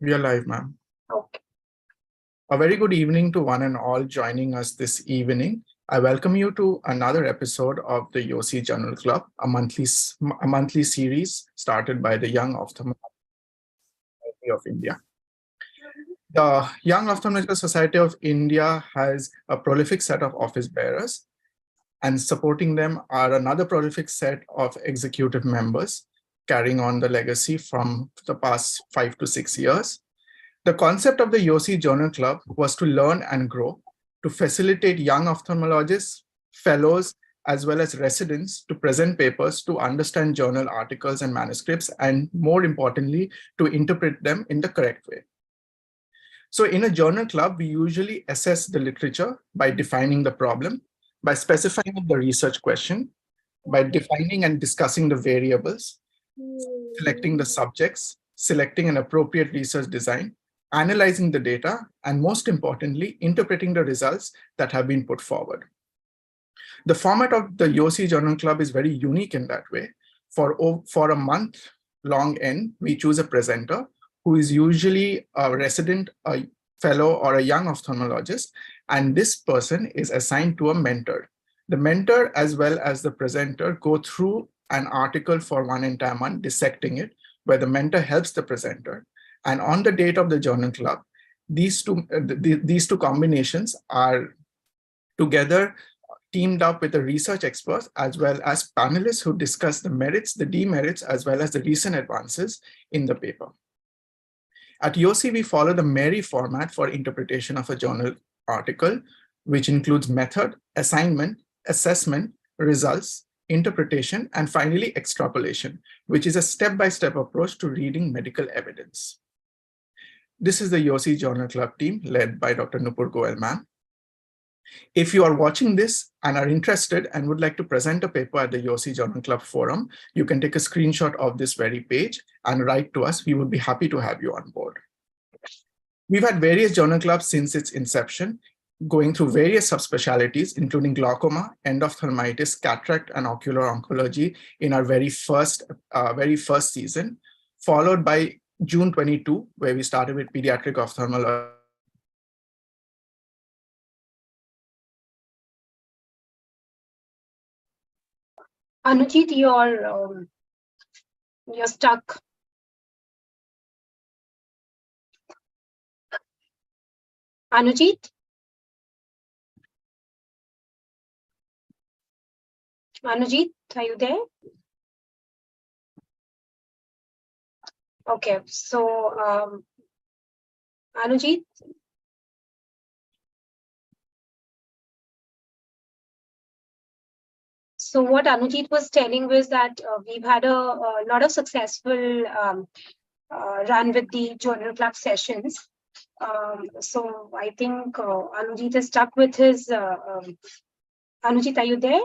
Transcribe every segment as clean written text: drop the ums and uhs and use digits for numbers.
We are live, ma'am. Okay. A very good evening to one and all joining us this evening. I welcome you to another episode of the YOSI Journal Club, a monthly series started by the Young Ophthalmological Society of India. The Young Ophthalmological Society of India has a prolific set of office bearers, and supporting them are another prolific set of executive members carrying on the legacy from the past 5 to 6 years. The concept of the YOSI Journal Club was to learn and grow, to facilitate young ophthalmologists, fellows, as well as residents to present papers, to understand journal articles and manuscripts, and more importantly, to interpret them in the correct way. So in a journal club, we usually assess the literature by defining the problem, by specifying the research question, by defining and discussing the variables, selecting the subjects, selecting an appropriate research design, analyzing the data, and most importantly, interpreting the results that have been put forward. The format of the YOSI Journal Club is very unique in that way. For a month-long end, we choose a presenter who is usually a resident, a fellow, or a young ophthalmologist, and this person is assigned to a mentor. The mentor, as well as the presenter, go through an article for one entire month, dissecting it, where the mentor helps the presenter. And on the date of the journal club, these two combinations are together teamed up with the research experts as well as panelists who discuss the merits, the demerits, as well as the recent advances in the paper. At YOSI, we follow the MERI format for interpretation of a journal article, which includes method, assignment, assessment, results, interpretation, and finally extrapolation, which is a step-by-step approach to reading medical evidence. This is the YOSI Journal Club team led by Dr. Nupur Goel, ma'am. If you are watching this and are interested and would like to present a paper at the YOSI Journal Club forum, you can take a screenshot of this very page and write to us. We would be happy to have you on board. We've had various journal clubs since its inception, going through various subspecialties, including glaucoma, endophthalmitis, cataract, and ocular oncology in our very first season, followed by June 22, where we started with pediatric ophthalmology. Anujit, you're stuck. Anujit? Anujit, are you there? Okay, so Anujit? So what Anujit was telling was that we've had a lot of successful run with the journal club sessions. So I think Anujit is stuck with his, Anujit, are you there?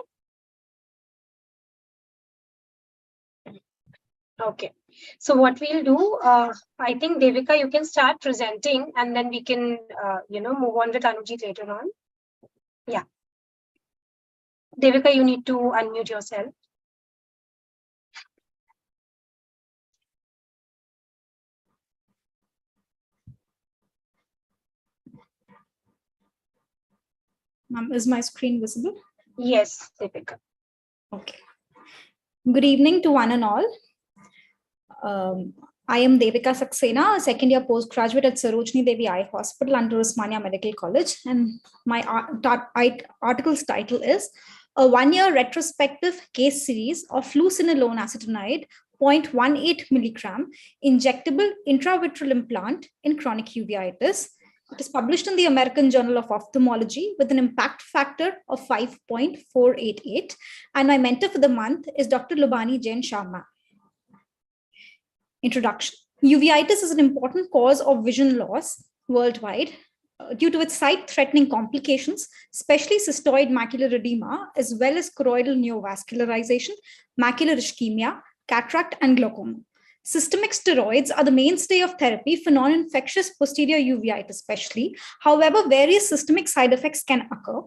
Okay, so what we'll do, I think Devika, you can start presenting and then we can, move on with Anujit later on. Yeah. Devika, you need to unmute yourself. Ma'am, is my screen visible? Yes, Devika. Okay. Good evening to one and all. I am Devika Saxena, a second-year postgraduate at Sarojini Devi Eye Hospital under Osmania Medical College, and my article's title is a one-year retrospective case series of fluocinolone acetonide 0.18 milligram injectable intravitreal implant in chronic uveitis. It is published in the American Journal of Ophthalmology with an impact factor of 5.488. And my mentor for the month is Dr. Lubani Jain Sharma. Introduction. Uveitis is an important cause of vision loss worldwide due to its sight-threatening complications, especially cystoid macular edema, as well as choroidal neovascularization, macular ischemia, cataract, and glaucoma. Systemic steroids are the mainstay of therapy for non-infectious posterior uveitis especially. However, various systemic side effects can occur.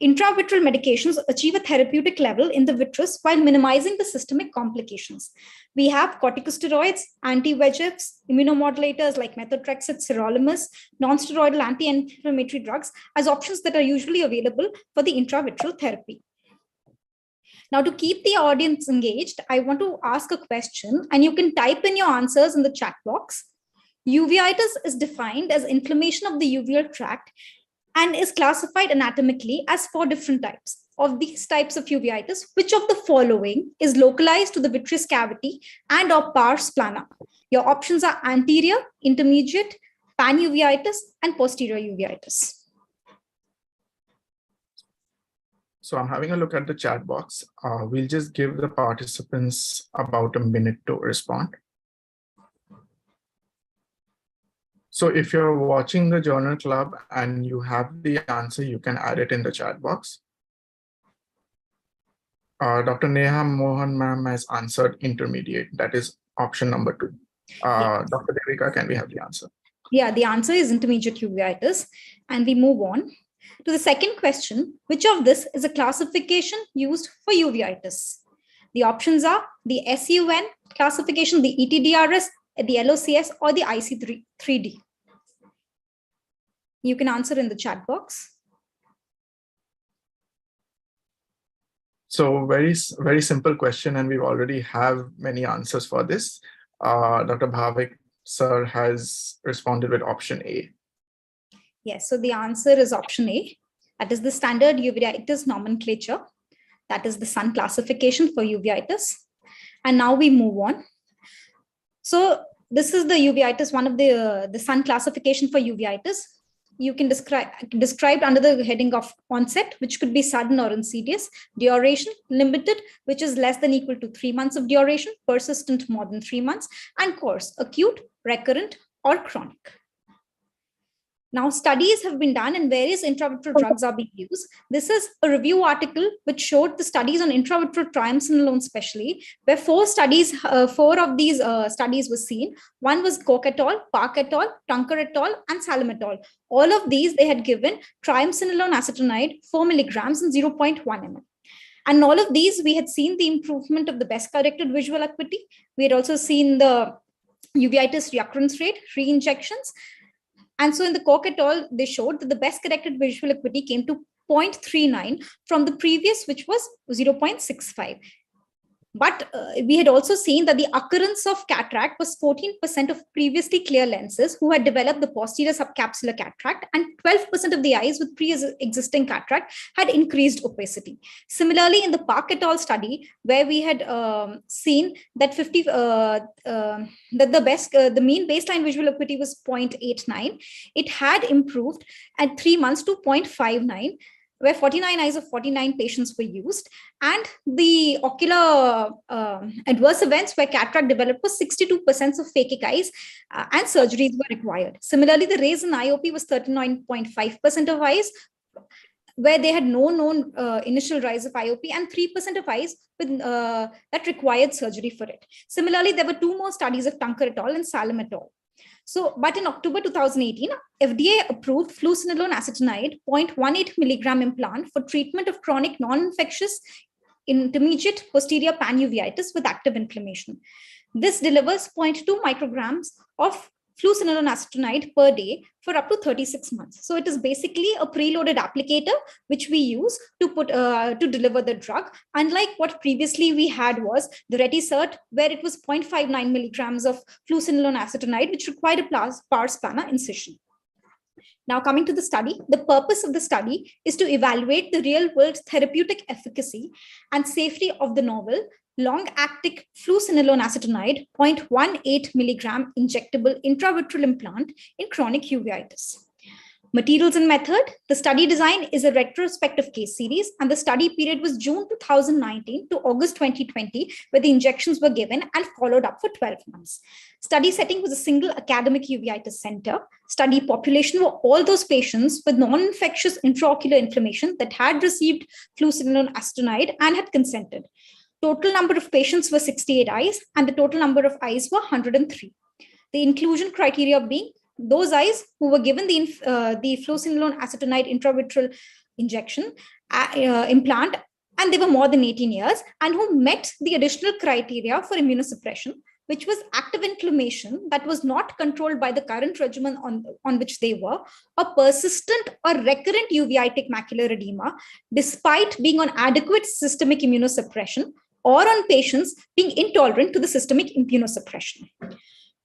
Intravitreal medications achieve a therapeutic level in the vitreous while minimizing the systemic complications. We have corticosteroids, anti-VEGFs, immunomodulators like methotrexate, sirolimus, non-steroidal anti-inflammatory drugs as options that are usually available for the intravitreal therapy. Now, to keep the audience engaged, I want to ask a question, and you can type in your answers in the chat box. Uveitis is defined as inflammation of the uveal tract and is classified anatomically as 4 different types. Of these types of uveitis, which of the following is localized to the vitreous cavity and or pars plana? Your options are anterior, intermediate, panuveitis, and posterior uveitis. So I'm having a look at the chat box. We'll just give the participants about a minute to respond. So if you're watching the journal club and you have the answer, you can add it in the chat box. Dr. Neha Mohan ma'am has answered intermediate. That is option number 2. Dr. Devika, can we have the answer? Yeah, the answer is intermediate uveitis. And we move on to the second question. Which of this is a classification used for uveitis? The options are the SUN classification, the ETDRS, the LOCS, or the IC3D. You can answer in the chat box. So very simple question, and we already have many answers for this. Dr. Bhavik sir has responded with option A. Yes, so the answer is option A. That is the standard uveitis nomenclature. That is the SUN classification for uveitis. And now we move on. So this is the uveitis, one of the SUN classification for uveitis. You can described under the heading of onset, which could be sudden or insidious, duration, limited, which is less than equal to 3 months of duration, persistent more than 3 months, and course, acute, recurrent, or chronic. Now, studies have been done and various intravitreal drugs are being used. This is a review article which showed the studies on intravitreal triamcinolone especially, where 4 of these studies were seen. One was Koch et al., Park et al., Tunker et al., and Salam et al. All of these, they had given triamcinolone acetonide 4 milligrams and 0.1 ml. And all of these, we had seen the improvement of the best corrected visual acuity. We had also seen the uveitis reoccurrence rate, re-injections. And so in the Koch et al., they showed that the best corrected visual acuity came to 0.39 from the previous, which was 0.65. But we had also seen that the occurrence of cataract was 14% of previously clear lenses who had developed the posterior subcapsular cataract, and 12% of the eyes with pre-existing cataract had increased opacity. Similarly, in the Park et al. Study, where we had seen that the mean baseline visual acuity was 0.89, it had improved at 3 months to 0.59. Where 49 eyes of 49 patients were used, and the ocular adverse events where cataract developed was 62% of phakic eyes, and surgeries were required. Similarly, the raise in IOP was 39.5% of eyes, where they had no known initial rise of IOP, and 3% of eyes with, that required surgery for it. Similarly, there were 2 more studies of Tunker et al. And Salam et al. So, but in October 2018, FDA approved fluocinolone acetonide 0.18 milligram implant for treatment of chronic non-infectious intermediate posterior panuveitis with active inflammation. This delivers 0.2 micrograms of fluocinolone acetonide per day for up to 36 months. So it is basically a preloaded applicator which we use to deliver the drug. Unlike what previously we had was the Retisert, where it was 0.59 milligrams of fluocinolone acetonide, which required a pars plana incision. Now, coming to the study, the purpose of the study is to evaluate the real-world therapeutic efficacy and safety of the novel long-acting fluocinolone acetonide 0.18 milligram injectable intravitreal implant in chronic uveitis. Materials and method. The study design is a retrospective case series, and the study period was June 2019 to August 2020, where the injections were given and followed up for 12 months. Study setting was a single academic uveitis center. Study population were all those patients with non-infectious intraocular inflammation that had received fluocinolone acetonide and had consented. Total number of patients were 68 eyes, and the total number of eyes were 103. The inclusion criteria being those eyes who were given the fluocinolone acetonide intravitreal injection implant, and they were more than 18 years, and who met the additional criteria for immunosuppression, which was active inflammation that was not controlled by the current regimen on which they were, or persistent or recurrent uveitic macular edema, despite being on adequate systemic immunosuppression, or on patients being intolerant to the systemic immunosuppression.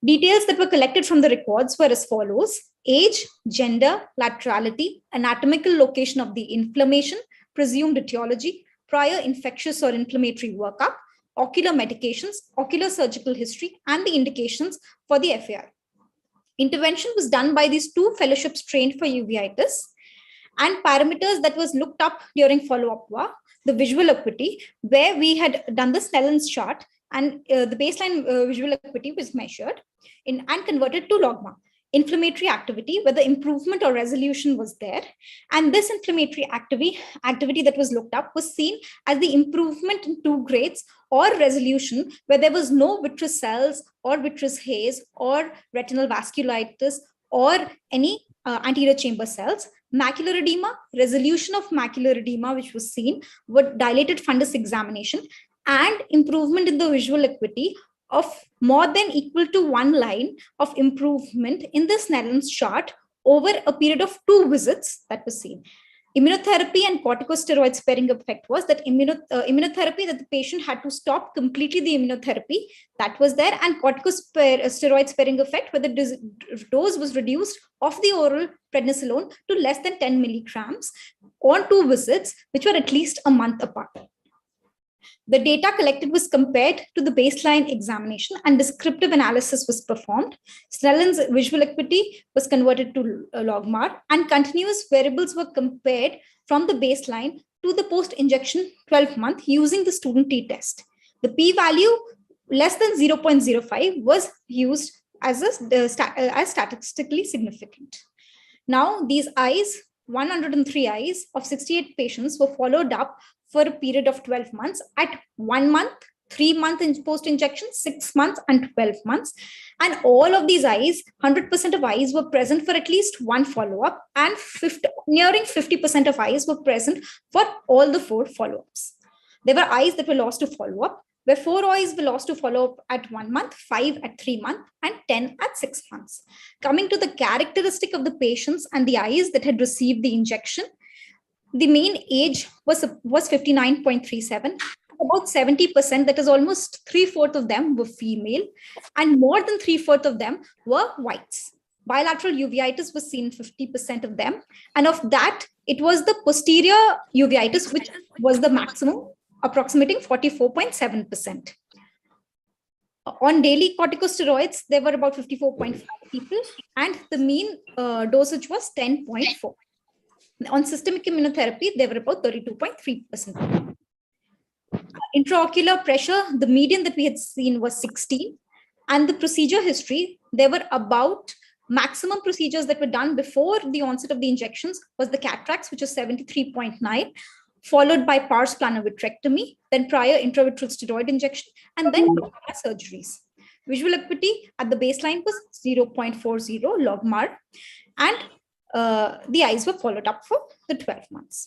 Details that were collected from the records were as follows: age, gender, laterality, anatomical location of the inflammation, presumed etiology, prior infectious or inflammatory workup, ocular medications, ocular surgical history, and the indications for the FAI. Intervention was done by these 2 fellowships trained for uveitis, and parameters that was looked up during follow-up were the visual acuity, where we had done the Snellen's chart, and the baseline visual acuity was measured and converted to logMAR. Inflammatory activity, whether improvement or resolution was there. And this inflammatory activity that was looked up was seen as the improvement in 2 grades, or resolution where there was no vitreous cells or vitreous haze or retinal vasculitis or any anterior chamber cells. Macular edema, resolution of macular edema, which was seen with dilated fundus examination, and improvement in the visual acuity of more than equal to 1 line of improvement in the Snellen's chart over a period of 2 visits that was seen. Immunotherapy and corticosteroid sparing effect was that immunotherapy that the patient had to stop completely the immunotherapy that was there, and corticosteroid sparing effect where the dose was reduced of the oral prednisolone to less than 10 milligrams on 2 visits, which were at least a month apart. The data collected was compared to the baseline examination, and descriptive analysis was performed. Snellen's visual acuity was converted to logMAR, and continuous variables were compared from the baseline to the post-injection 12-month using the student t-test. The p-value less than 0.05 was used as statistically significant. Now, these eyes, 103 eyes of 68 patients, were followed up for a period of 12 months at 1 month, 3 months in post-injection, 6 months, and 12 months. And all of these eyes, 100% of eyes were present for at least 1 follow-up, and nearing 50% of eyes were present for all the 4 follow-ups. There were eyes that were lost to follow-up, where 4 eyes were lost to follow-up at 1 month, 5 at 3 months, and 10 at 6 months. Coming to the characteristic of the patients and the eyes that had received the injection, the mean age was 59.37. About 70%, that is almost 3/4 of them, were female, and more than 3/4 of them were whites. Bilateral uveitis was seen in 50% of them, and of that, it was the posterior uveitis which was the maximum, approximating 44.7%. On daily corticosteroids, there were about 54.5 people, and the mean dosage was 10.4. On systemic immunotherapy, they were about 32.3%. Intraocular pressure, the median that we had seen was 16. And the procedure history, there were about maximum procedures that were done before the onset of the injections was the cataracts, which was 73.9, followed by pars plana vitrectomy, then prior intravitreal steroid injection, and then surgeries. Visual acuity at the baseline was 0.40 logMAR, and the eyes were followed up for the 12 months.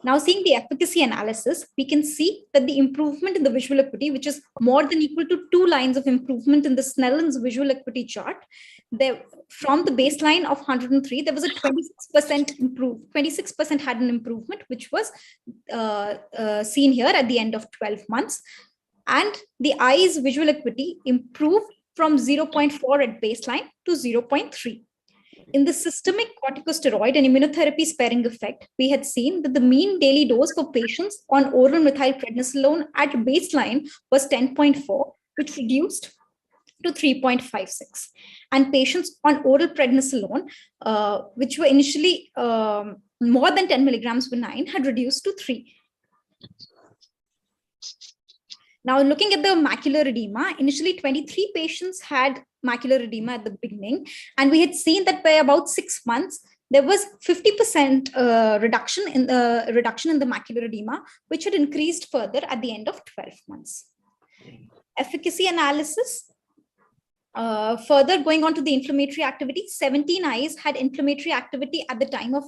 Now, seeing the efficacy analysis, we can see that the improvement in the visual acuity, which is more than equal to 2 lines of improvement in the Snellen's visual acuity chart, there, from the baseline of 103, there was a 26% improvement. 26% had an improvement, which was seen here at the end of 12 months. And the eye's visual acuity improved from 0.4 at baseline to 0.3. In the systemic corticosteroid and immunotherapy sparing effect, we had seen that the mean daily dose for patients on oral methylprednisolone at baseline was 10.4, which reduced to 3.56. And patients on oral prednisolone, which were initially more than 10 milligrams benign, had reduced to 3. Now, looking at the macular edema, initially 23 patients had macular edema at the beginning, and we had seen that by about 6 months, there was 50% reduction in the macular edema, which had increased further at the end of 12 months. Efficacy analysis. Further going on to the inflammatory activity, 17 eyes had inflammatory activity at the time of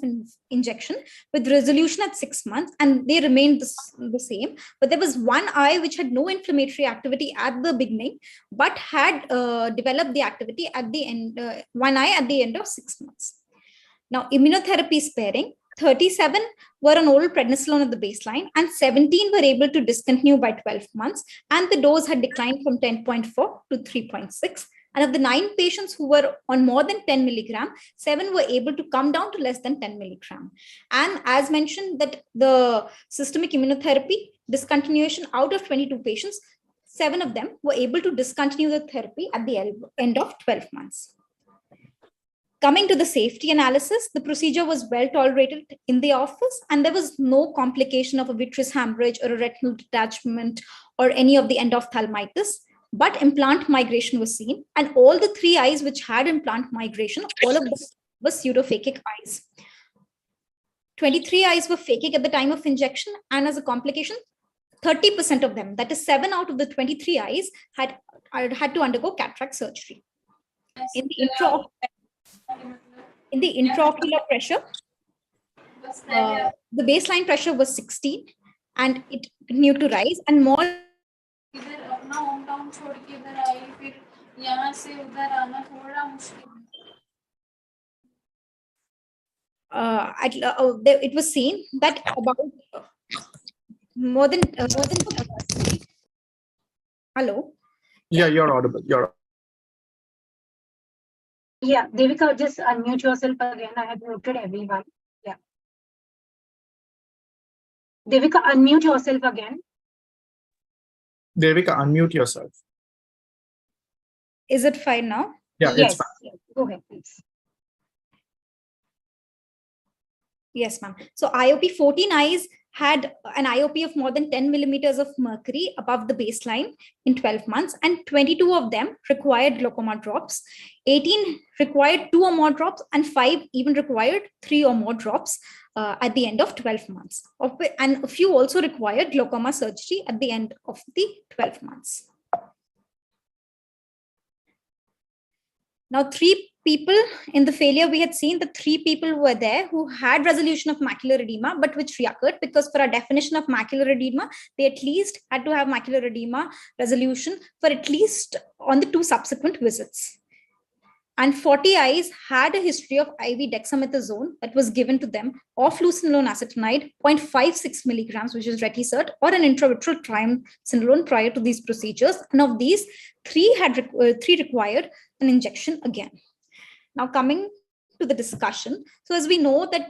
injection with resolution at 6 months, and they remained the same. But there was one eye which had no inflammatory activity at the beginning, but had developed the activity at the end, one eye at the end of 6 months. Now, immunotherapy sparing, 37 were on oral prednisolone at the baseline, and 17 were able to discontinue by 12 months, and the dose had declined from 10.4 to 3.6. And of the 9 patients who were on more than 10 milligram, 7 were able to come down to less than 10 milligram. And as mentioned, that the systemic immunotherapy discontinuation out of 22 patients, 7 of them were able to discontinue the therapy at the end of 12 months. Coming to the safety analysis, the procedure was well tolerated in the office, and there was no complication of a vitreous hemorrhage or a retinal detachment or any of the endophthalmitis. But implant migration was seen, and all the 3 eyes which had implant migration, all of them were pseudophakic eyes. 23 eyes were phakic at the time of injection, and as a complication, 30% of them, that is 7 out of the 23 eyes, had to undergo cataract surgery. In the intraocular pressure, the baseline pressure was 16, and it continued to rise, and more. It was seen that about more than hello. Yeah, you're audible. Yeah, Devika, just unmute yourself again. I have muted everyone. Yeah. Devika, unmute yourself again. Devika, unmute yourself. Is it fine now? Yeah, yes, it's fine. yes. Go ahead, please. Yes, ma'am. So IOP 14 eyes had an IOP of more than 10 millimeters of mercury above the baseline in 12 months, and 22 of them required glaucoma drops. 18 required 2 or more drops, and 5 even required 3 or more drops at the end of 12 months. And a few also required glaucoma surgery at the end of the 12 months. Now, 3 people in the failure, we had seen that 3 people were there who had resolution of macular edema, but which reoccurred, because for our definition of macular edema, they at least had to have macular edema resolution for at least on the 2 subsequent visits. And 40 eyes had a history of IV dexamethasone that was given to them, or fluocinolone acetonide, 0.56 milligrams, which is Retisert, or an intravitreal triamcinolone prior to these procedures. And of these, 3 required an injection again. Now, coming to the discussion. So as we know that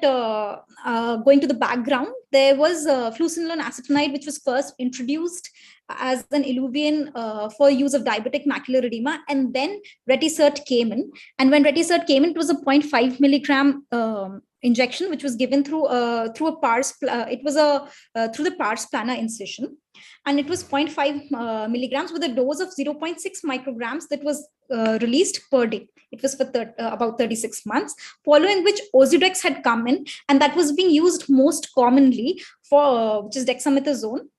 going to the background, there was fluocinolone acetonide, which was first introduced as an ILUVIEN for use of diabetic macular edema, and then Retisert came in. And when Retisert came in, it was a 0.5 milligram injection, which was given through a pars. It was through the pars plana incision, and it was 0.5 milligrams with a dose of 0.6 micrograms that was released per day. It was for about 36 months, following which Ozurdex had come in, and that was being used most commonly for which is dexamethasone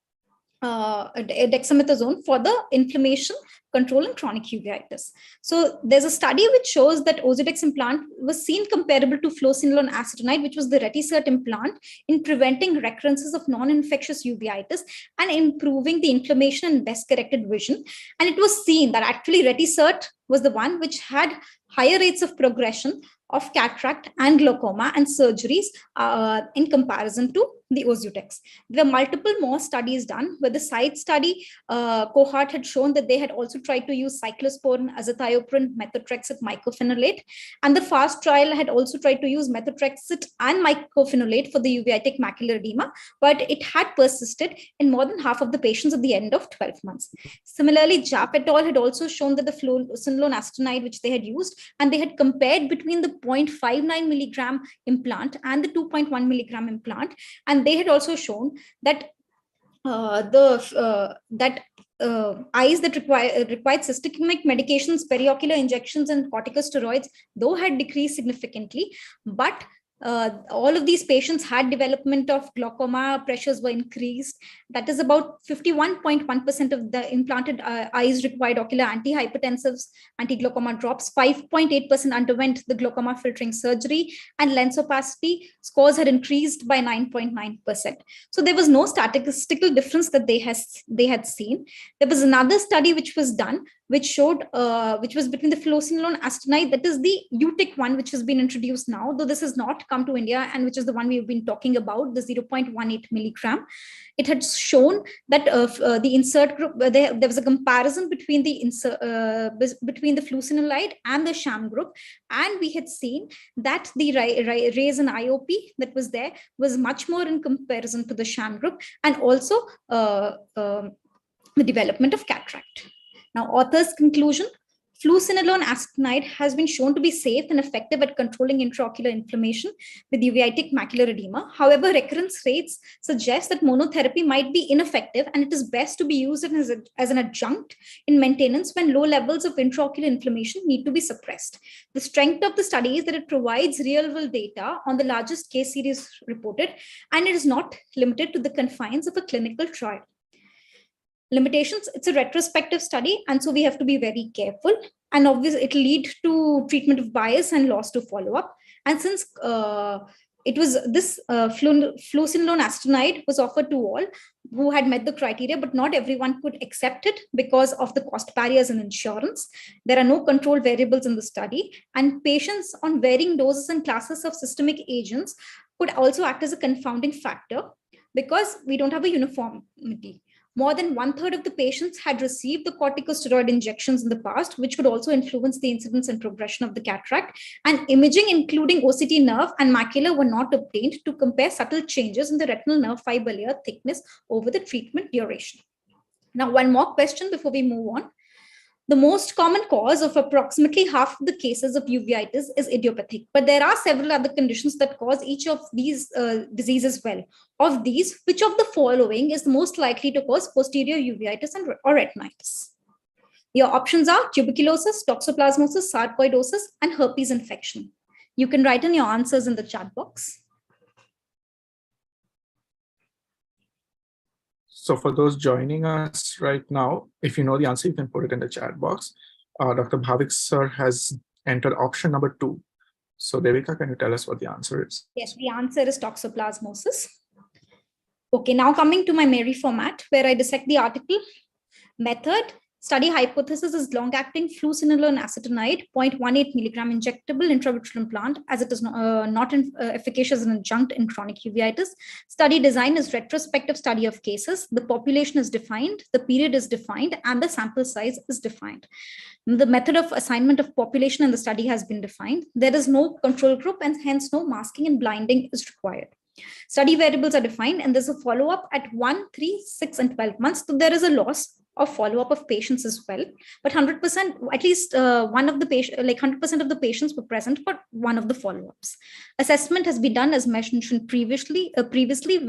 for the inflammation control and chronic uveitis. So there's a study which shows that Ozurdex implant was seen comparable to fluocinolone acetonide, which was the Retisert implant, in preventing recurrences of non-infectious uveitis and improving the inflammation and best corrected vision. And it was seen that actually Retisert was the one which had higher rates of progression of cataract and glaucoma and surgeries in comparison to the Ozurdex. There were multiple more studies done, where the side study cohort had shown that they had also tried to use cyclosporin, azathioprine, methotrexate, mycophenolate, and the FAST trial had also tried to use methotrexate and mycophenolate for the uveitic macular edema, but it had persisted in more than half of the patients at the end of 12 months. Similarly, Jap et al. Had also shown that the fluocinolone acetonide, which they had used, and they had compared between the 0.59 milligram implant and the 2.1 milligram implant, and they had also shown that eyes that required systemic medications, periocular injections, and corticosteroids, though had decreased significantly, but All of these patients had development of glaucoma, pressures were increased. That is about 51.1% of the implanted eyes required ocular antihypertensives, anti-glaucoma drops, 5.8% underwent the glaucoma filtering surgery, and lens opacity scores had increased by 9.9%. So there was no statistical difference that they had seen. There was another study which was done, which showed, which was between the fluocinolone acetonide, that is the UTIC one, which has been introduced now, though this has not come to India, and which is the one we've been talking about, the 0.18 milligram. It had shown that the insert group, there was a comparison between the fluocinolone and the sham group, and we had seen that the raise in IOP that was there was much more in comparison to the sham group, and also the development of cataract. Now, author's conclusion: fluocinolone acetonide has been shown to be safe and effective at controlling intraocular inflammation with uveitic macular edema. However, recurrence rates suggest that monotherapy might be ineffective, and it is best to be used as an adjunct in maintenance when low levels of intraocular inflammation need to be suppressed. The strength of the study is that it provides real-world data on the largest case series reported, and it is not limited to the confines of a clinical trial. Limitations: it's a retrospective study, and so we have to be very careful, and obviously it will lead to treatment of bias and loss to follow-up. And since it was this fluocinolone acetonide was offered to all who had met the criteria, but not everyone could accept it because of the cost barriers in insurance. There are no control variables in the study, and patients on varying doses and classes of systemic agents could also act as a confounding factor because we don't have a uniformity. More than 1/3 of the patients had received the corticosteroid injections in the past, which could also influence the incidence and progression of the cataract. And imaging, including OCT nerve and macula, were not obtained to compare subtle changes in the retinal nerve fiber layer thickness over the treatment duration. Now, one more question before we move on. The most common cause of approximately half of the cases of uveitis is idiopathic, but there are several other conditions that cause each of these diseases as well. Of these, which of the following is the most likely to cause posterior uveitis or retinitis? Your options are tuberculosis, toxoplasmosis, sarcoidosis, and herpes infection. You can write in your answers in the chat box. So for those joining us right now, if you know the answer, you can put it in the chat box. Dr. Bhavik sir has entered option number 2. So Devika, can you tell us what the answer is? Yes, the answer is toxoplasmosis. Okay, now coming to my Mary format, where I dissect the article. Method: study hypothesis is long-acting fluocinolone acetonide 0.18 milligram injectable intravitreal implant, as it is not efficacious as an adjunct in chronic uveitis. Study design is retrospective study of cases. The population is defined, the period is defined, and the sample size is defined. The method of assignment of population in the study has been defined. There is no control group, and hence no masking and blinding is required. Study variables are defined, and there's a follow-up at 1, 3, 6, and 12 months. So there is a loss of follow-up of patients as well, but 100%, at least one of the patient, like 100% of the patients were present for one of the follow-ups. Assessment has been done as mentioned previously.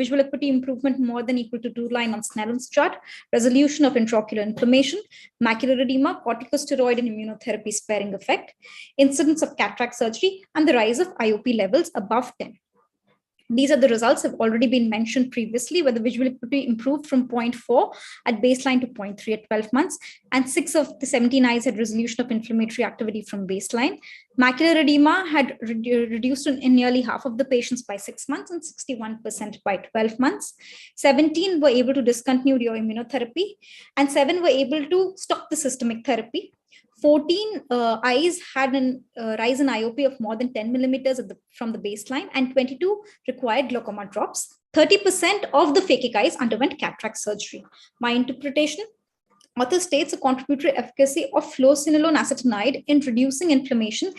Visual acuity improvement more than equal to 2 line on Snellen's chart, resolution of intraocular inflammation, macular edema, corticosteroid and immunotherapy sparing effect, incidence of cataract surgery, and the rise of IOP levels above 10. These are the results have already been mentioned previously, where the visual acuity improved from 0.4 at baseline to 0.3 at 12 months, and 6 of the 17 eyes had resolution of inflammatory activity from baseline. Macular edema had reduced in nearly half of the patients by 6 months and 61% by 12 months. 17 were able to discontinue your immunotherapy, and 7 were able to stop the systemic therapy. 14 eyes had a rise in IOP of more than 10 millimeters from the baseline, and 22 required glaucoma drops. 30% of the phakic eyes underwent cataract surgery. My interpretation: author states a contributory efficacy of fluocinolone acetonide in reducing inflammation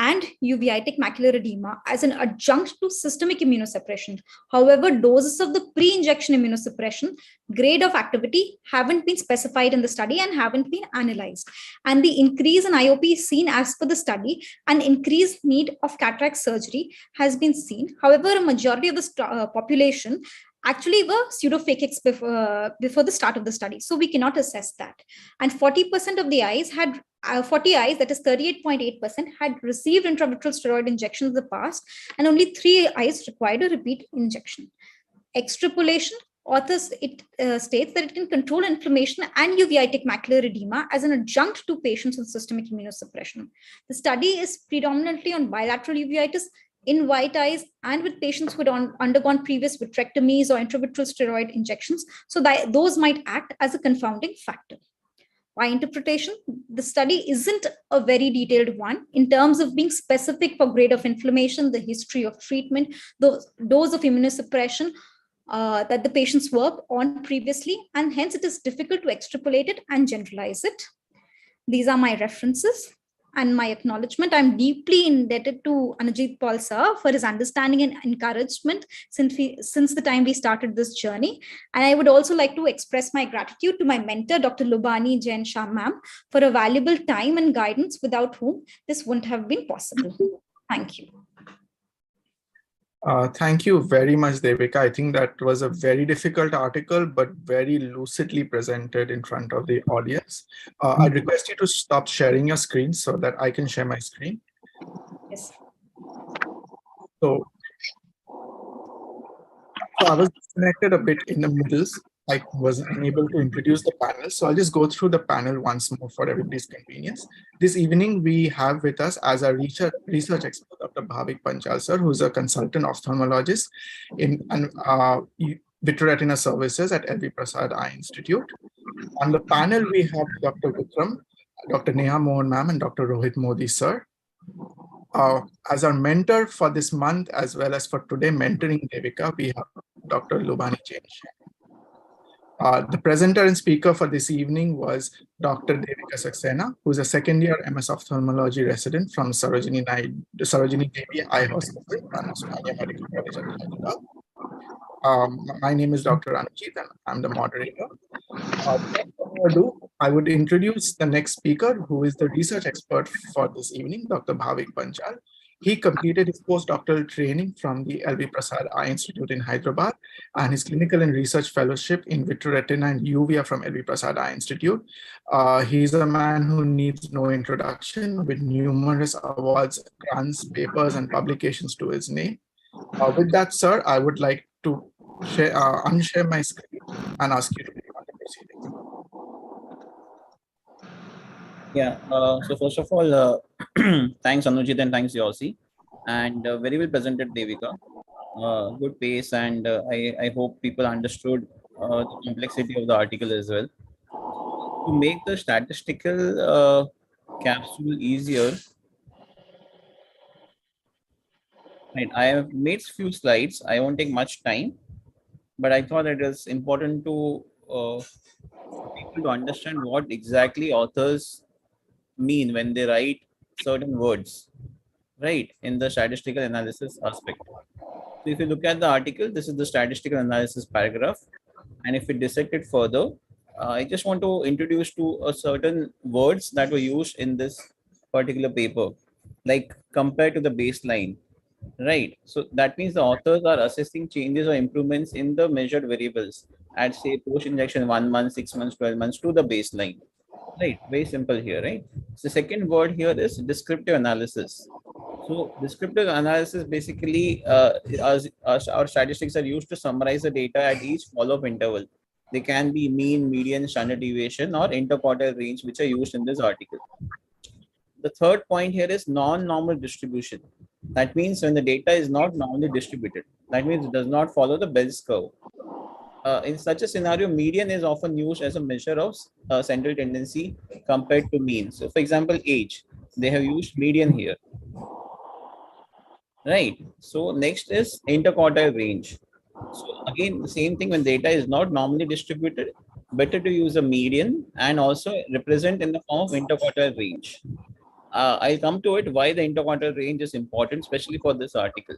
and uveitic macular edema as an adjunct to systemic immunosuppression. However, doses of the pre-injection immunosuppression, grade of activity haven't been specified in the study and haven't been analyzed. And the increase in IOP seen as per the study, an increased need of cataract surgery has been seen. However, a majority of the population actually were pseudophakics before the start of the study. So we cannot assess that. And 40% of the eyes had 40 eyes, that is 38.8%, had received intravitreal steroid injections in the past, and only 3 eyes required a repeat injection. Extrapolation, authors states that it can control inflammation and uveitic macular edema as an adjunct to patients with systemic immunosuppression. The study is predominantly on bilateral uveitis in white eyes and with patients who had undergone previous vitrectomies or intravitreal steroid injections. So those might act as a confounding factor. By interpretation, the study isn't a very detailed one in terms of being specific for grade of inflammation, the history of treatment, the dose of immunosuppression that the patients were on previously, and hence it is difficult to extrapolate it and generalize it. These are my references and my acknowledgement. I'm deeply indebted to Anujit Paul sir for his understanding and encouragement since the time we started this journey. And I would also like to express my gratitude to my mentor, Dr. Lubani Jain Shah ma'am, for a valuable time and guidance without whom this wouldn't have been possible. Thank you. Thank you very much, Devika. I think that was a very difficult article, but very lucidly presented in front of the audience. I request you to stop sharing your screen so that I can share my screen. Yes. So I was disconnected a bit in the middle. I was unable to introduce the panel. So I'll just go through the panel once more for everybody's convenience. This evening, we have with us as our research expert, Dr. Bhavik Panchal, sir, who's a consultant ophthalmologist in vitreoretina services at LV Prasad Eye Institute. On the panel, we have Dr. Vikram, Dr. Neha Mohan ma'am, and Dr. Rohit Modi, sir. As our mentor for this month, as well as for today, mentoring Devika, we have Dr. Lubani Jain. The presenter and speaker for this evening was Dr. Devika Saxena, who is a second-year MS Ophthalmology resident from Sarojini Devi Eye Hospital and Osmania Medical College at Hyderabad. My name is Dr. Anujit, and I'm the moderator. I would introduce the next speaker, who is the research expert for this evening, Dr. Bhavik Panchal. He completed his postdoctoral training from the LV Prasad Eye Institute in Hyderabad and his clinical and research fellowship in vitreoretina and uvea from LV Prasad Eye Institute. He's a man who needs no introduction, with numerous awards, grants, papers, and publications to his name. With that, sir, I would like to unshare my screen and ask you to begin the proceedings. Yeah, so first of all, thanks Anujit and thanks YOSI, and very well presented Devika. Good pace, and I hope people understood the complexity of the article as well. To make the statistical capsule easier, right, I have made few slides. I won't take much time, but I thought it is important to for people to understand what exactly authors mean when they write certain words, right, in the statistical analysis aspect. So if you look at the article, this is the statistical analysis paragraph. And if we dissect it further, I just want to introduce to a certain words that were used in this particular paper, like compared to the baseline, right? So that means the authors are assessing changes or improvements in the measured variables at, say, post-injection 1 month, 6 months, 12 months to the baseline. Right, very simple here, right? So the second word here is descriptive analysis. So descriptive analysis basically, our statistics are used to summarize the data at each follow-up interval. They can be mean, median, standard deviation, or interquartile range, which are used in this article. The third point here is non-normal distribution. That means when the data is not normally distributed, that means it does not follow the Bell's curve. In such a scenario, median is often used as a measure of central tendency compared to mean. So, for example, age, they have used median here, right? So, next is interquartile range. So, again, the same thing, when data is not normally distributed, better to use a median and also represent in the form of interquartile range. I'll come to it why the interquartile range is important, especially for this article.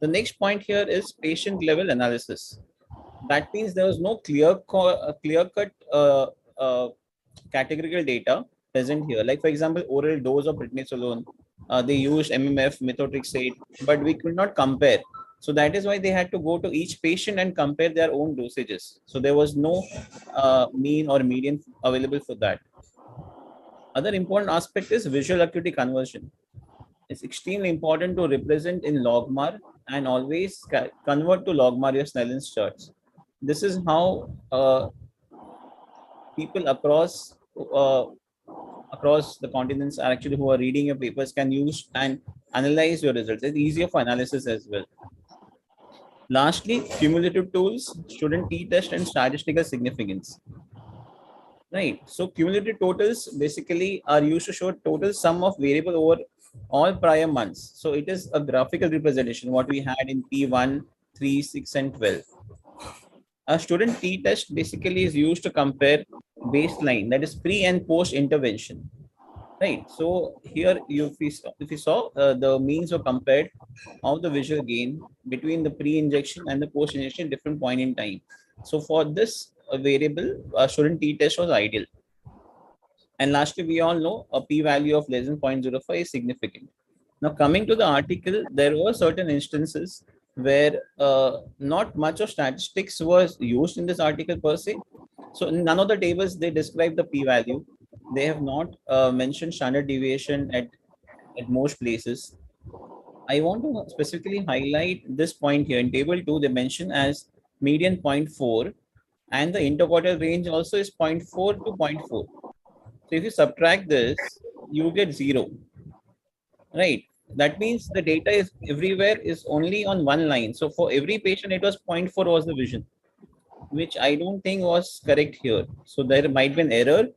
The next point here is patient level analysis. That means there was no clear-cut categorical data present here. Like, for example, oral dose of prednisolone, they used MMF, methotrexate, but we could not compare So that is why they had to go to each patient and compare their own dosages. So there was no mean or median available for that. Other important aspect is visual acuity conversion. It's extremely important to represent in logmar and always convert to logmar your Snellen's charts. This is how people across the continents are actually who are reading your papers can use and analyze your results. It's easier for analysis as well. Lastly, cumulative tools, student t-test and statistical significance. Right. So cumulative totals basically are used to show total sum of variable over all prior months. So it is a graphical representation, what we had in P1, 3, 6, and 12. A student t-test basically is used to compare baseline, that is pre and post intervention. Right. So here, if you saw the means were compared of the visual gain between the pre-injection and the post-injection different point in time. So for this variable, student t-test was ideal. And lastly, we all know a p-value of less than 0.05 is significant. Now, coming to the article, there were certain instances where not much of statistics was used in this article per se. So in none of the tables, they describe the p-value. They have not mentioned standard deviation at most places. I want to specifically highlight this point here. In table 2, they mention as median 0.4 and the interquartile range also is 0.4 to 0.4. So if you subtract this, you get 0, right? That means the data is everywhere is only on one line. So for every patient, it was 0.4 was the vision, which I don't think was correct here. So there might be an error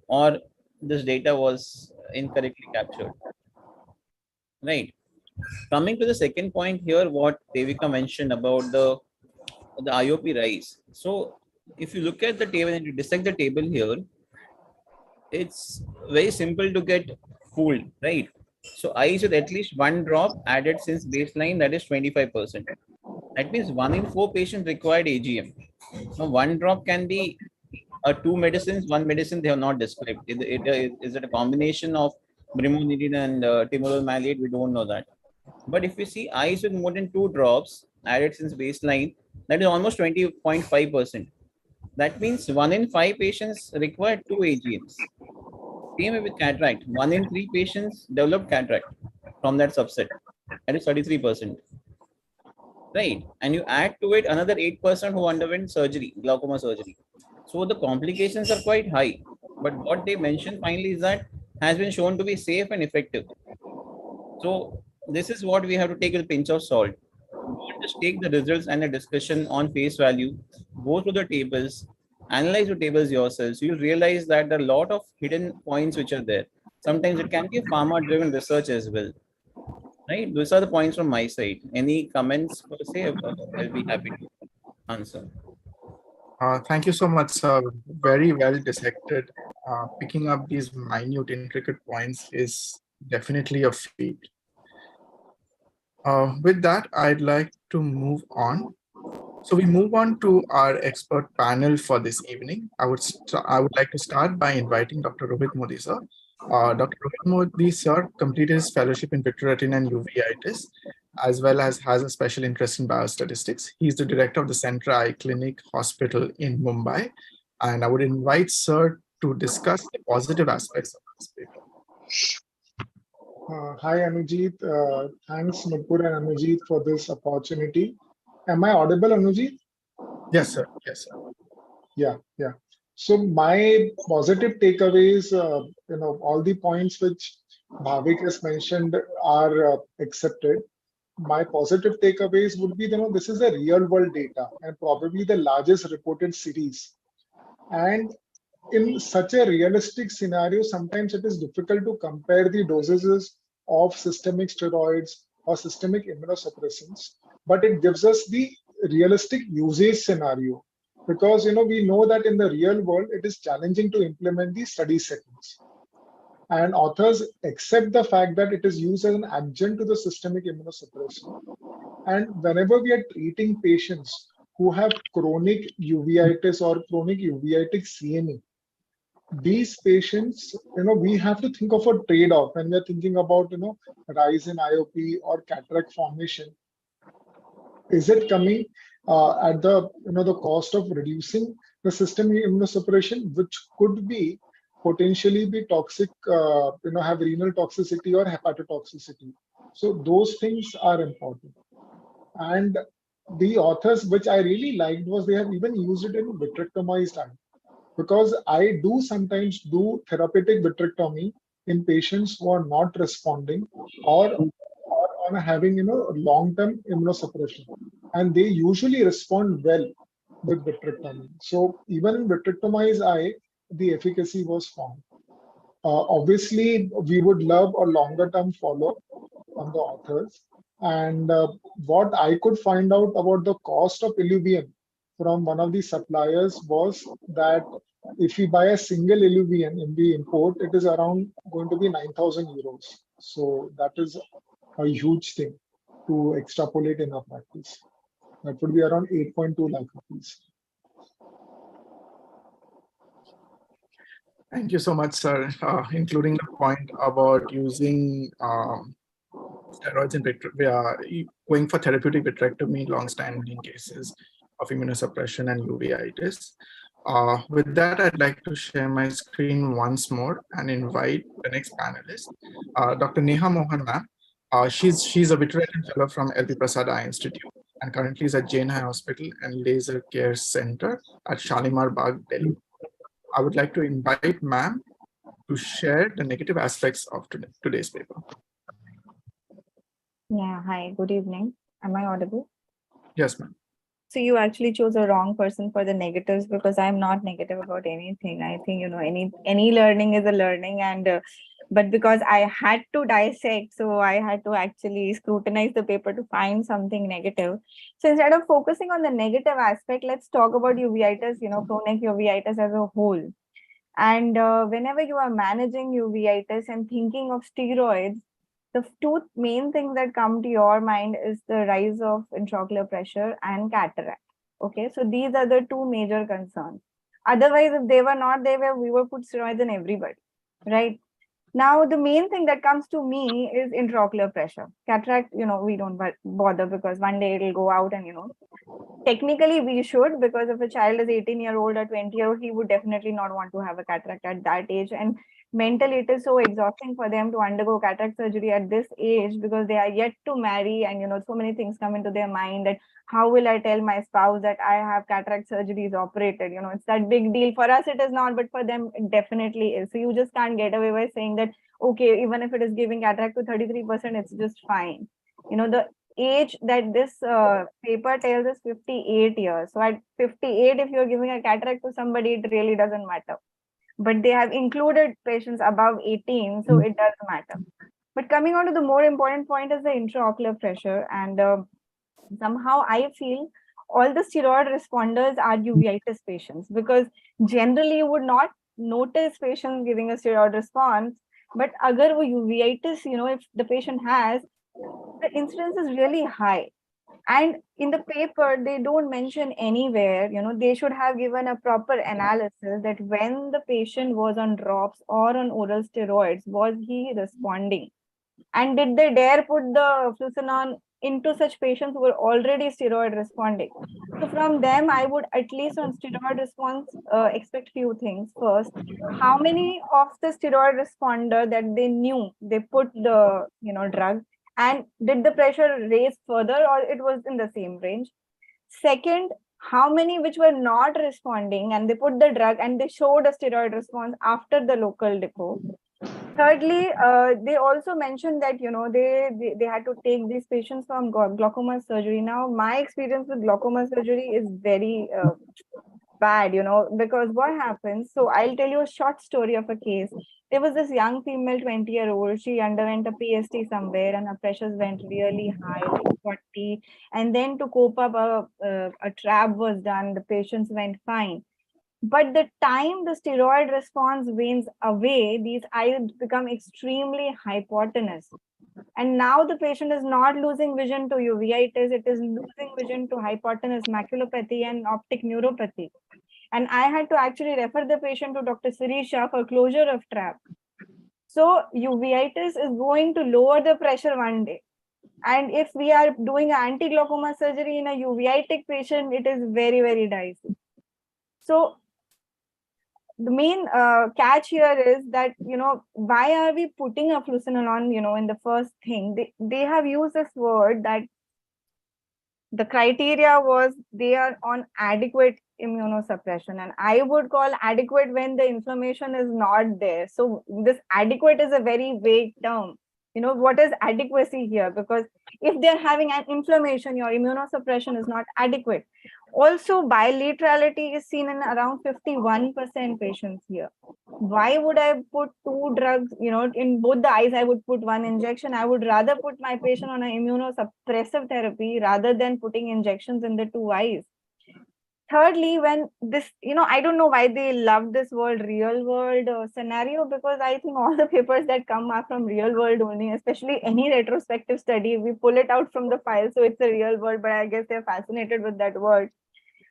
or this data was incorrectly captured, right? Coming to the second point here, what Devika mentioned about the IOP rise. So if you look at the table and you dissect the table here, it's very simple to get fooled, right? So eyes with at least one drop added since baseline, that is 25%. That means 1 in 4 patients required AGM. Now, one drop can be two medicines, one medicine they have not described. Is it a combination of brimonidine and timolol maleate? We don't know that. But if we see eyes with more than 2 drops added since baseline, that is almost 20.5%. That means 1 in 5 patients require 2 AGMs. Same way with cataract. 1 in 3 patients develop cataract from that subset. That is 33%. Right. And you add to it another 8% who underwent surgery, glaucoma surgery. So the complications are quite high. But what they mentioned finally is that has been shown to be safe and effective. So this is what we have to take with a pinch of salt. Don't just take the results and the discussion on face value. Go to the tables, analyze the tables yourselves. You'll realize that there are a lot of hidden points which are there. Sometimes it can be a pharma-driven research as well. Right? Those are the points from my side. Any comments per se? I'll be happy to answer. Thank you so much, sir. Very well dissected. Picking up these minute, intricate points is definitely a feat. With that, I'd like to move on. So we move on to our expert panel for this evening. I would like to start by inviting Dr. Rohit Modi, sir. Dr. Rohit Modi, sir, completed his fellowship in vitreoretina and uveitis, as well as has a special interest in biostatistics. He's the director of the Centra Eye Clinic Hospital in Mumbai. And I would invite sir to discuss the positive aspects of this paper. Hi, Anujit. Thanks, Nupur and Anujit, for this opportunity. Am I audible, Anujit? Yes, sir. Yes, sir. Yeah. So my positive takeaways, all the points which Bhavik has mentioned are accepted. My positive takeaways would be, this is a real world data and probably the largest reported series. And in such a realistic scenario, sometimes it is difficult to compare the dosages of systemic steroids or systemic immunosuppressants, but it gives us the realistic usage scenario because we know that in the real world it is challenging to implement these study settings. And authors accept the fact that it is used as an adjunct to the systemic immunosuppression. And whenever we are treating patients who have chronic uveitis or chronic uveitic CME, these patients, we have to think of a trade-off when we're thinking about, rise in IOP or cataract formation. Is it coming at the the cost of reducing the system immunosuppression, which could be potentially be toxic, have renal toxicity or hepatotoxicity? So those things are important. And the authors, which I really liked, was they have even used it in vitrectomized eye, because I do sometimes do therapeutic vitrectomy in patients who are not responding or on having long-term immunosuppression, and they usually respond well with vitrectomy. So even in vitrectomized eye, the efficacy was found. Obviously, we would love a longer-term follow from the authors. And what I could find out about the cost of illuvium from one of the suppliers was that if we buy a single illuvium in the import, it is around going to be 9,000 euros. So that is a huge thing to extrapolate in our practice. That would be around 8.2 lakh rupees. Thank you so much, sir, including the point about using steroids in going for therapeutic vitrectomy in long-standing cases of immunosuppression and uveitis. With that, I'd like to share my screen once more and invite the next panelist, Dr. Neha Mohan ma'am. She's a veterinary fellow from LP Prasad Eye Institute and currently is at Jain Eye Hospital and Laser Care Center at Shalimar Bagh, Delhi. I would like to invite ma'am to share the negative aspects of today's paper. Yeah, hi, good evening. Am I audible? Yes, ma'am. So you actually chose a wrong person for the negatives, because I'm not negative about anything. I think, any learning is a learning, and but because I had to dissect, so I had to actually scrutinize the paper to find something negative. So instead of focusing on the negative aspect, let's talk about uveitis, chronic uveitis as a whole. And whenever you are managing uveitis and thinking of steroids, the two main things that come to your mind is the rise of intraocular pressure and cataract. Okay, so these are the two major concerns. Otherwise, if they were not there, we would put steroids in everybody, right? Now, the main thing that comes to me is intraocular pressure. Cataract, we don't bother because one day it'll go out, and technically we should, because if a child is 18-year-old or 20-year-old, he would definitely not want to have a cataract at that age. And mentally, it is so exhausting for them to undergo cataract surgery at this age, because they are yet to marry, and so many things come into their mind, that how will I tell my spouse that I have cataract surgeries operated? It's that big deal. For us, it is not, but for them, it definitely is. So you just can't get away by saying that, okay, even if it is giving cataract to 33%, it's just fine. The age that this paper tells is 58 years. So at 58, if you're giving a cataract to somebody, it really doesn't matter. But they have included patients above 18, so it does matter. But coming on to the more important point is the intraocular pressure. And somehow I feel all the steroid responders are uveitis patients, because generally you would not notice patients giving a steroid response. But agar wo uveitis, if the patient has, the incidence is really high. And in the paper, they don't mention anywhere, they should have given a proper analysis that when the patient was on drops or on oral steroids, was he responding? And did they dare put the fluocinon into such patients who were already steroid responding? So from them, I would, at least on steroid response, expect few things. First, how many of the steroid responder that they knew they put the drug, and did the pressure raise further, or it was in the same range? Second, how many which were not responding and they put the drug and they showed a steroid response after the local depot? Thirdly, they also mentioned that they had to take these patients from glaucoma surgery. Now, my experience with glaucoma surgery is very bad, because what happens? So I'll tell you a short story of a case. There was this young female 20-year-old. She underwent a PST somewhere, and her pressures went really high, like 40. And then to cope up, a trap was done. The patients went fine. But the time the steroid response wanes away, these eyes become extremely hypotenuse. And now the patient is not losing vision to uveitis, it is losing vision to hypotenuse maculopathy and optic neuropathy. And I had to actually refer the patient to Dr. Sirisha for closure of trap. So uveitis is going to lower the pressure one day. And if we are doing anti-glaucoma surgery in a uveitic patient, it is very, very dicey. So the main catch here is that, why are we putting a fluocinolone, in the first thing? They have used this word that the criteria was they are on adequate immunosuppression, and I would call adequate when the inflammation is not there. So this adequate is a very vague term. What is adequacy here? Because if they're having an inflammation, your immunosuppression is not adequate. Also, bilaterality is seen in around 51% patients here. Why would I put two drugs, in both the eyes? I would put one injection. I would rather put my patient on an immunosuppressive therapy rather than putting injections in the two eyes. Thirdly, when this, I don't know why they love this word real world scenario, because I think all the papers that come are from real world only, especially any retrospective study. We pull it out from the file, so it's a real world, but I guess they're fascinated with that word.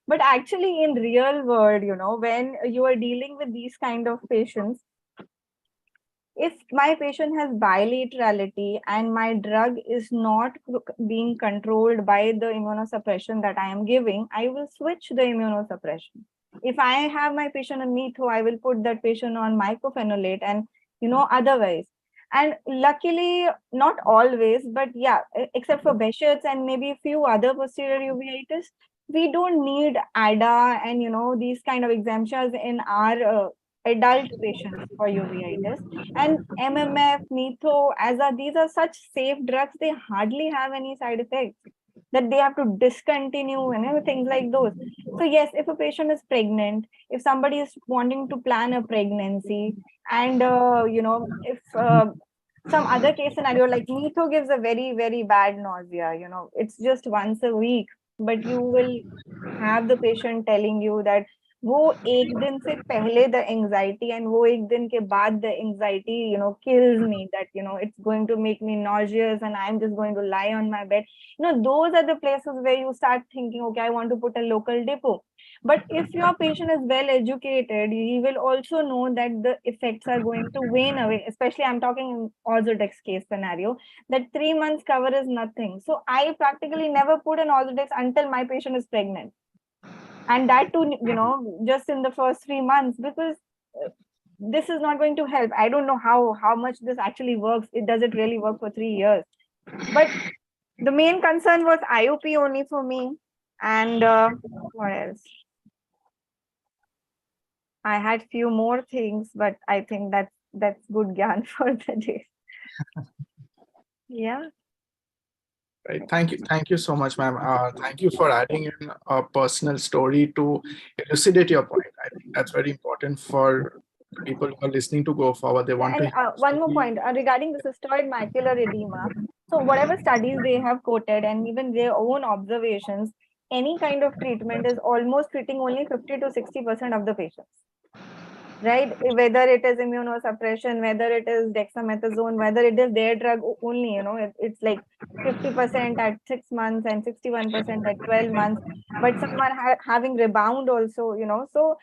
But actually in real world, when you are dealing with these kind of patients, if my patient has bilaterality and my drug is not being controlled by the immunosuppression that I am giving, I will switch the immunosuppression. If I have my patient on metho, I will put that patient on mycophenolate and, otherwise. And luckily, not always, but yeah, except for Behçet's and maybe a few other posterior uveitis, we don't need ADA and, these kind of exemptions in our adult patients for uveitis. And MMF, metho, AZA, these are such safe drugs, they hardly have any side effects that they have to discontinue and things like those. So yes, if a patient is pregnant, if somebody is wanting to plan a pregnancy, and if some other case scenario like metho gives a very, very bad nausea, it's just once a week, but you will have the patient telling you that वो एक दिन से पहले the anxiety and वो एक दिन के बाद the anxiety kills me, that it's going to make me nauseous and I'm just going to lie on my bed. Those are the places where you start thinking, okay, I want to put a local depot. But if your patient is well educated, he will also know that the effects are going to wane away. Especially I'm talking in Ozurdex case scenario, that 3 months cover is nothing. So I practically never put an Ozurdex until my patient is pregnant. And that too, just in the first 3 months, because this is not going to help. I don't know how much this actually works. Does it really work for 3 years? But the main concern was IOP only for me. And what else? I had few more things, but I think that's good gyan for the day. Yeah. Right. Thank you so much, ma'am. Thank you for adding in a personal story to elucidate your point. I think that's very important for people who are listening to go forward. They want And to. one more point regarding the cystoid macular edema. So whatever studies they have quoted and even their own observations, any kind of treatment is almost treating only 50 to 60% of the patients. Right? Whether it is immunosuppression, whether it is dexamethasone, whether it is their drug only, it's like 50% at 6 months and 61% at 12 months. But some are having rebound also, so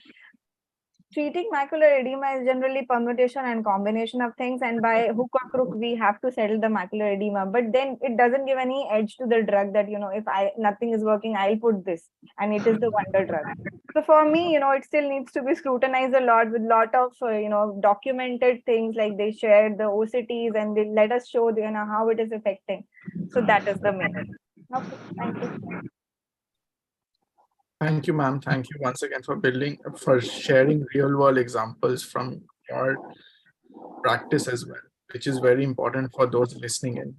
treating macular edema is generally permutation and combination of things, and by hook or crook we have to settle the macular edema. But then it doesn't give any edge to the drug that if nothing is working, I'll put this and it is the wonder drug. So for me, it still needs to be scrutinized a lot with lot of documented things, like they shared the OCTs and they let us show how it is affecting. So that is the main. Okay, thank you. Thank you, ma'am. Thank you once again for sharing real-world examples from your practice as well, which is very important for those listening in.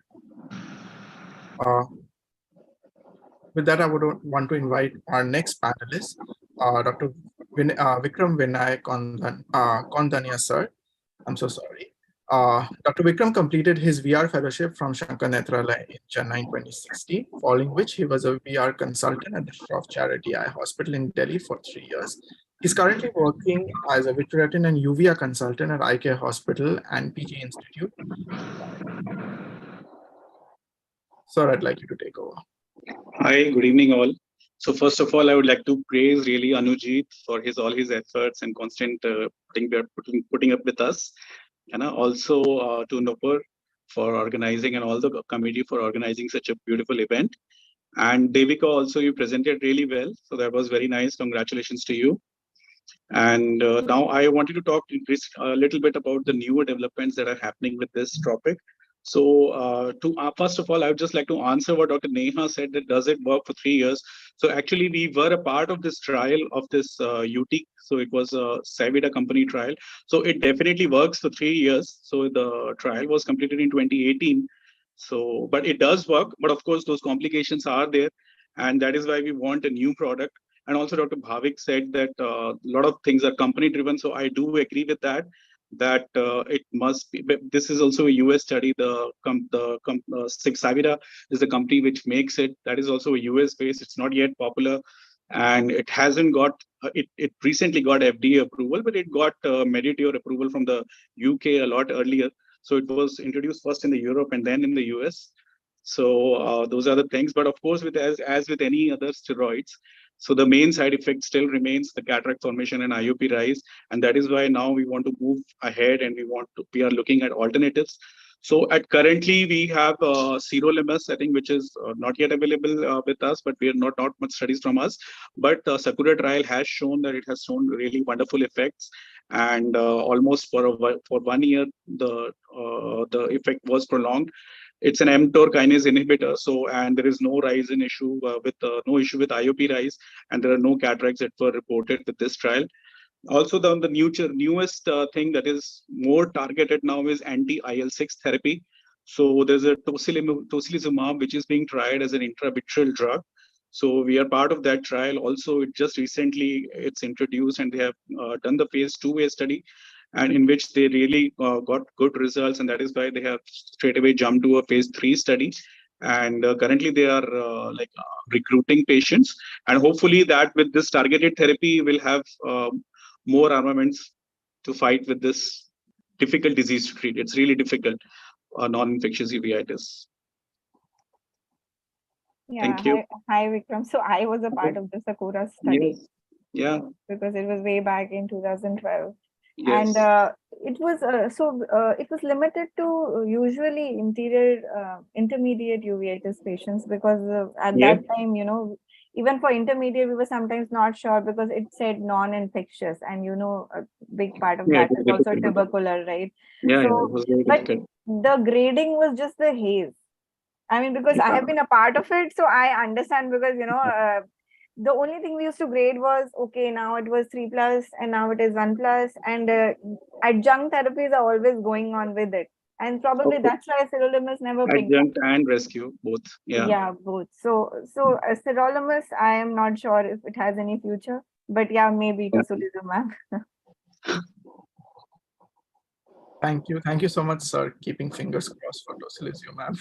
With that, I would want to invite our next panelist, Dr. Vikram Vinay Kondania, sir. I'm so sorry. Dr. Vikram completed his VR fellowship from Shankar Nethralaya in Chennai in 2016, following which he was a VR consultant at the Shroff Charity Eye Hospital in Delhi for 3 years. He's currently working as a vitreoretin and uvea consultant at Eye Care Hospital and PG Institute. Sir, I'd like you to take over. Hi, good evening all. So first of all, I would like to praise really Anujit for all his efforts and constant putting up with us. And also to Nupur for organizing and all the committee for organizing such a beautiful event. And Devika, also you presented really well. So that was very nice. Congratulations to you. And now I wanted to talk a little bit about the newer developments that are happening with this topic. So first of all, I would just like to answer what Dr. Neha said, that does it work for 3 years? So actually we were a part of this trial of this UT. So it was a Savida company trial. So it definitely works for 3 years. So the trial was completed in 2018. So, but it does work. But of course, those complications are there. And that is why we want a new product. And also Dr. Bhavik said that a lot of things are company driven. So I do agree with that, it must be, this is also a US study. Savida is the company which makes it. That is also a US based. It's not yet popular. And it hasn't got, it recently got FDA approval, but it got Medicare approval from the UK a lot earlier. So it was introduced first in the Europe and then in the US. So those are the things. But of course, as with any other steroids, so the main side effect still remains the cataract formation and IOP rise. And that is why now we want to move ahead and we are looking at alternatives. So at currently we have sirolimus, I think, which is not yet available with us, but we are not much studies from us. But Sakura trial has shown that it has shown really wonderful effects. And almost for 1 year, the effect was prolonged. It's an mTOR kinase inhibitor, so and there is no rise in issue no issue with IOP rise, and there are no cataracts that were reported with this trial. Also, the newest thing that is more targeted now is anti-IL-6 therapy. So there's a tocilizumab which is being tried as an intravitreal drug. So we are part of that trial. Also, it just recently it's introduced, and they have done the phase 2A study, and in which they really got good results, and that is why they have straight away jumped to a phase 3 study. And currently they are recruiting patients, and hopefully that with this targeted therapy we'll have more armaments to fight with this difficult disease to treat. It's really difficult, non-infectious uveitis. Yeah. Thank you. Hi, Vikram. So I was a part of the Sakura study. Yes. Yeah. Because it was way back in 2012. Yes. And it was limited to usually intermediate uveitis patients, because at that time, even for intermediate, we were sometimes not sure because it said non-infectious, and a big part of that is also tubercular, right? Yeah, so, it was very but difficult. The grading was just the haze. I mean, because I have been a part of it, so I understand, because the only thing we used to grade was, okay, now it was 3+, and now it is 1+, and adjunct therapies are always going on with it. And probably that's why sirolimus never picked up. Adjunct and rescue, both. Yeah, both. So sirolimus, I am not sure if it has any future, but yeah, maybe tocilizumab. Thank you. Thank you so much, sir. Keeping fingers crossed for tocilizumab.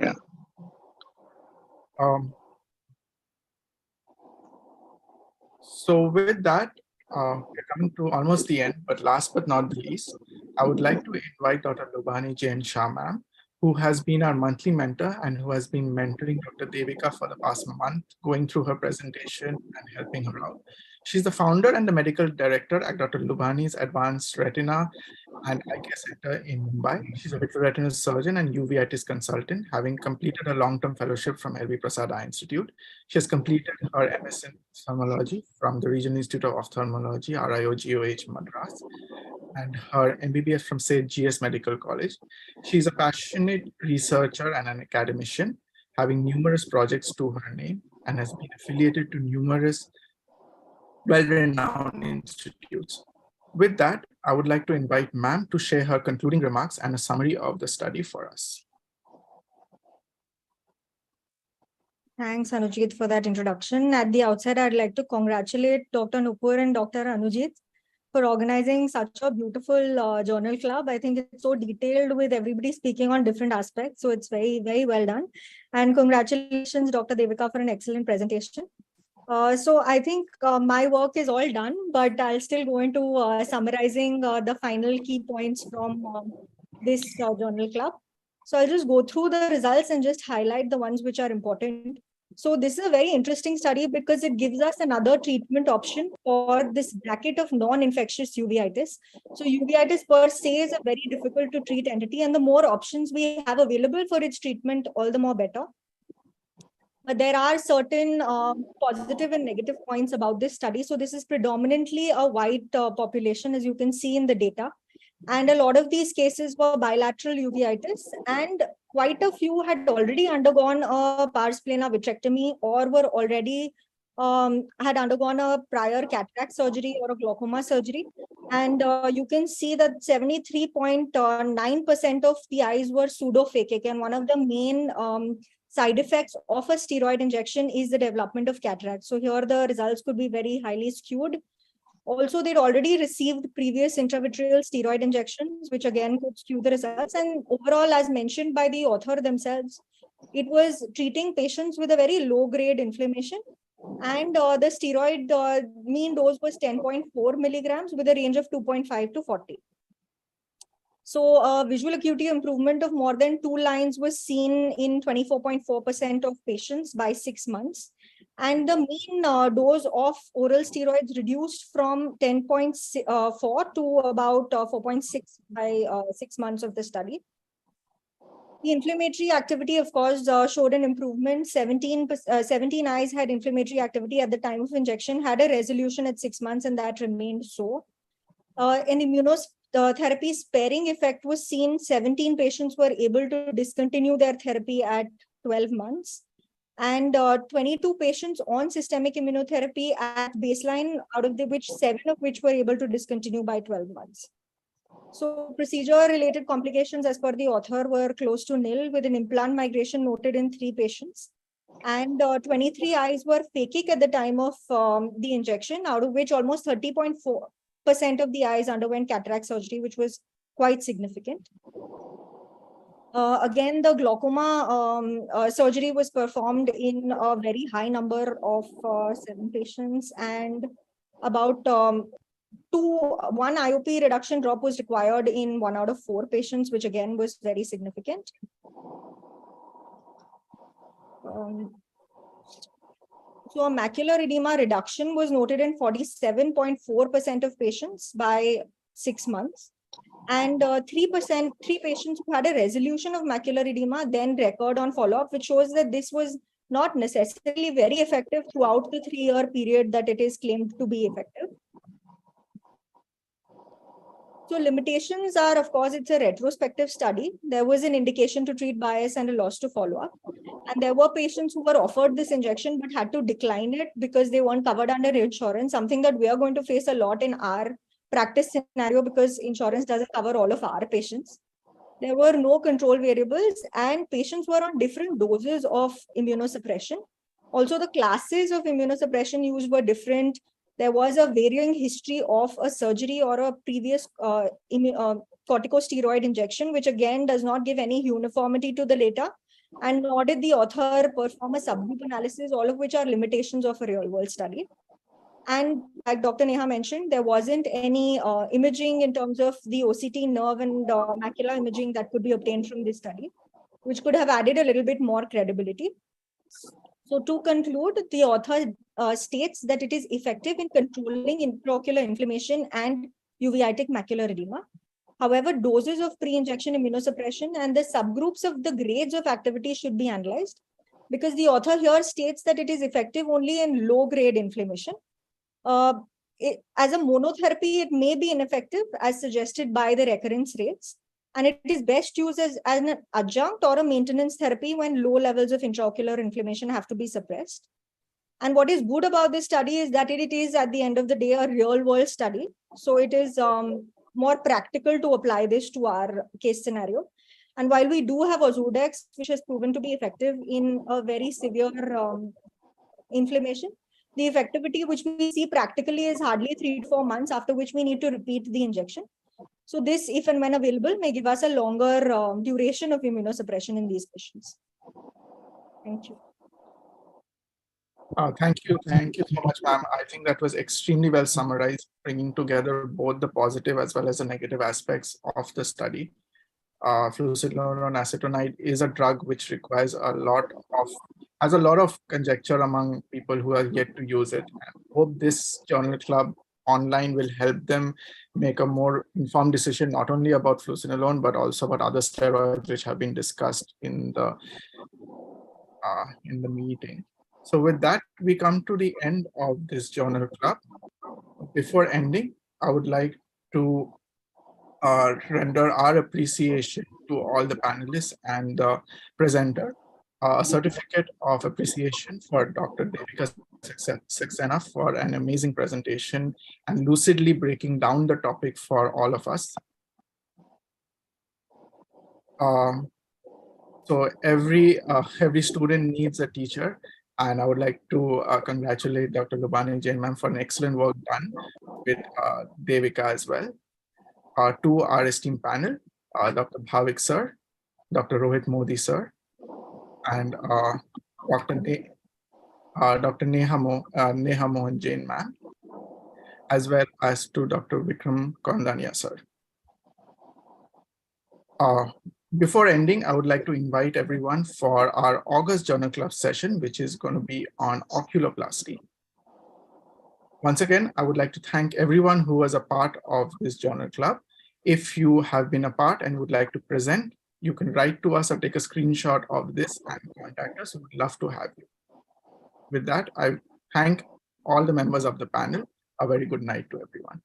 Yeah. So with that, we're coming to almost the end, but last but not the least, I would like to invite Dr. Lubhani Jain Shah ma'am, who has been our monthly mentor and who has been mentoring Dr. Devika for the past month, going through her presentation and helping her out. She's the founder and the medical director at Dr. Lubhani's Advanced Retina and Eye Care Center in Mumbai. She's a vitreoretinal surgeon and uveitis consultant, having completed a long-term fellowship from LV Prasad Eye Institute. She has completed her MS in ophthalmology from the Regional Institute of Ophthalmology, RIOGOH Madras, and her MBBS from St. G.S. Medical College. She's a passionate researcher and an academician, having numerous projects to her name, and has been affiliated to numerous well-renowned institutes. With that, I would like to invite ma'am to share her concluding remarks and a summary of the study for us. Thanks, Anujit, for that introduction. At the outset, I'd like to congratulate Dr. Nupur and Dr. Anujit for organizing such a beautiful journal club. I think it's so detailed with everybody speaking on different aspects. So it's very, very well done. And congratulations, Dr. Devika, for an excellent presentation. So I think my work is all done, but I'll still go into summarizing the final key points from this journal club. So I'll just go through the results and just highlight the ones which are important. So this is a very interesting study because it gives us another treatment option for this bracket of non-infectious uveitis. So uveitis per se is a very difficult to treat entity, and the more options we have available for its treatment, all the more better. But there are certain positive and negative points about this study. So this is predominantly a white population, as you can see in the data. And a lot of these cases were bilateral uveitis, and quite a few had already undergone a pars plana vitrectomy or were already had undergone a prior cataract surgery or a glaucoma surgery. And you can see that 73.9% of the eyes were pseudophakic. And one of the main side effects of a steroid injection is the development of cataract. So here the results could be very highly skewed. Also, they'd already received previous intravitreal steroid injections, which again could skew the results. And overall, as mentioned by the author themselves, it was treating patients with a very low-grade inflammation. And the steroid mean dose was 10.4 milligrams with a range of 2.5 to 40. So visual acuity improvement of more than 2 lines was seen in 24.4% of patients by 6 months. And the mean dose of oral steroids reduced from 10.4 to about 4.6 by 6 months of the study. The inflammatory activity, of course, showed an improvement. 17 eyes had inflammatory activity at the time of injection, had a resolution at 6 months, and that remained so. An immunotherapy sparing effect was seen. 17 patients were able to discontinue their therapy at 12 months. And 22 patients on systemic immunotherapy at baseline, out of which 7 of which were able to discontinue by 12 months. So procedure-related complications as per the author were close to nil, with an implant migration noted in 3 patients. And 23 eyes were phakic at the time of the injection, out of which almost 30.4% of the eyes underwent cataract surgery, which was quite significant. Again, the glaucoma surgery was performed in a very high number of 7 patients, and about 1 IOP reduction drop was required in 1 out of 4 patients, which again was very significant. So a macular edema reduction was noted in 47.4% of patients by 6 months. And 3 patients who had a resolution of macular edema then recurred on follow-up, which shows that this was not necessarily very effective throughout the 3-year period that it is claimed to be effective. So limitations are, of course, it's a retrospective study. There was an indication to treat bias and a loss to follow-up. And there were patients who were offered this injection but had to decline it because they weren't covered under insurance, something that we are going to face a lot in our practice scenario because insurance doesn't cover all of our patients. There were no control variables, and patients were on different doses of immunosuppression. Also, the classes of immunosuppression used were different. There was a varying history of a surgery or a previous corticosteroid injection, which again does not give any uniformity to the data. And nor did the author perform a subgroup analysis, all of which are limitations of a real-world study. And like Dr. Neha mentioned, there wasn't any imaging in terms of the OCT nerve and macular imaging that could be obtained from this study, which could have added a little bit more credibility. So to conclude, the author states that it is effective in controlling intraocular inflammation and uveitic macular edema. However, doses of pre-injection immunosuppression and the subgroups of the grades of activity should be analyzed, because the author here states that it is effective only in low-grade inflammation. As a monotherapy, it may be ineffective as suggested by the recurrence rates, and it is best used as an adjunct or a maintenance therapy when low levels of intraocular inflammation have to be suppressed. And what is good about this study is that it is at the end of the day a real world study. So it is more practical to apply this to our case scenario. And while we do have Ozurdex, which has proven to be effective in a very severe inflammation, the effectivity which we see practically is hardly 3 to 4 months, after which we need to repeat the injection. So this, if and when available, may give us a longer duration of immunosuppression in these patients. Thank you. Thank you so much, ma'am. I think that was extremely well summarized, bringing together both the positive as well as the negative aspects of the study. Fluocinolone acetonide is a drug which requires a lot of has a lot of conjecture among people who are yet to use it. I hope this journal club online will help them make a more informed decision, not only about fluocinolone, but also about other steroids which have been discussed in the meeting. So with that, we come to the end of this journal club. Before ending, I would like to render our appreciation to all the panelists and the presenter. A certificate of appreciation for Dr. Devika Saxena for an amazing presentation and lucidly breaking down the topic for all of us. So every student needs a teacher, and I would like to congratulate Dr. Lubani Jain ma'am for an excellent work done with Devika as well. To our esteemed panel, Dr. Bhavik sir, Dr. Rohit Modi sir, and Dr. Neha Mohan Jain ma'am, as well as to Dr. Vikram Kondania sir. Before ending, I would like to invite everyone for our August Journal Club session, which is going to be on oculoplasty. Once again, I would like to thank everyone who was a part of this Journal Club. If you have been a part and would like to present, you can write to us or take a screenshot of this and contact us. We would love to have you. With that, I thank all the members of the panel. A very good night to everyone.